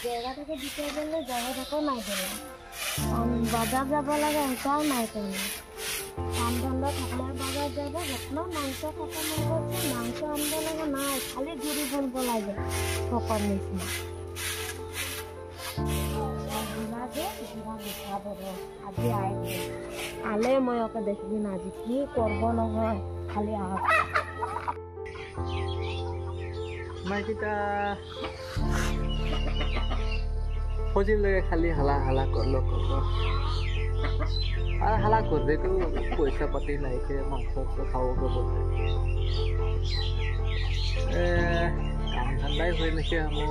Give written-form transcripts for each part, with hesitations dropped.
জায়গাটাকে দিতে গেলে জায়গাটাকেও নাই করে বাজার যাব লাগে এটাও নাই করে কাম ধান্দা থাকলে বাজার যাবে যখন মাংস খতম হয়ে গেছে মাংস আনতে লাগে নাই খালি ঘুরি বলবো লাগে সকল নিচিনা আজি আলে মই ওকে দেখবি না আজি কি করব নহয় খালি আহ মাইকিটা ফজিল লাগে খালি হালা হালা করলো আর হালা করবে তো পয়সা পাতি নাই কে মাংস খাবো বলতে কাম ঠান্ডাই হয়ে নাকি আমার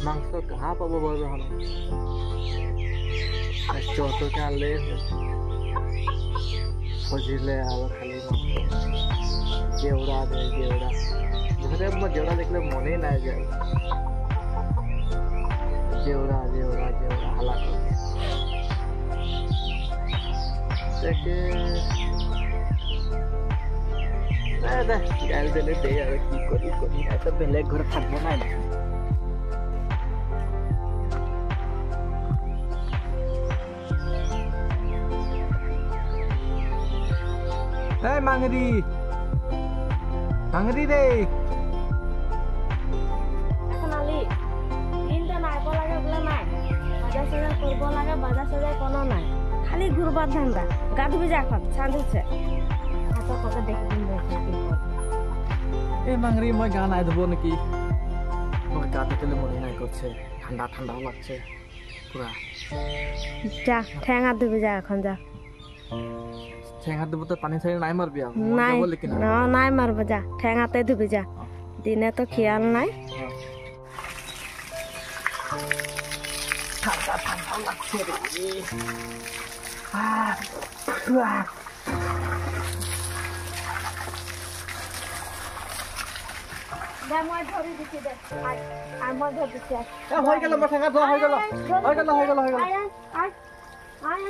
মাংস কাহা পাবো বলবে হল চৌতকে আনলে ফজিলে আর খালি মাংস জেওড়া দে জেওড়া জেওড়া দেখলে মনে নাই যায় জেওড়া জেওড়া জেওড়া হালা দেখে গাল দিলে দে আর কি করি করি এত বেলেগ ঘরে থাকবো না এই মাংরি মাংরি রে এখন আলি দিনটা নাই লাগে বলে নাই বাজার সাজার করবো লাগে বাজার সাজার কোনো নাই খালি ঘুরবার ধান্দা গা ধুবি যা এখন সাঁঝ হচ্ছে এত তোকে দেখবি এই মাংরি মই গা নাই ধুবো নাকি আমার গা দেখলে মনে নাই করছে ঠান্ডা ঠান্ডাও লাগছে পুরা যা ঠ্যাং হাত ধুবি যা এখন যা ঠ্যাং হাত দেবো তো পানি ছাড়িয়ে নাই মারবি নাই নাই মারবো যা ঠ্যাং হাতে ধুবি যা দিনে তো খেয়াল নাই ঠান্ডা ঠান্ডা লাগছে রে মই ধরি দিচ্ছি দে আর মই ধরে দিচ্ছি হয়ে গেল আমার ঠ্যাং হাত হয়ে গেল হয়ে গেল হয়ে গেল হয়ে গেল আয় আয়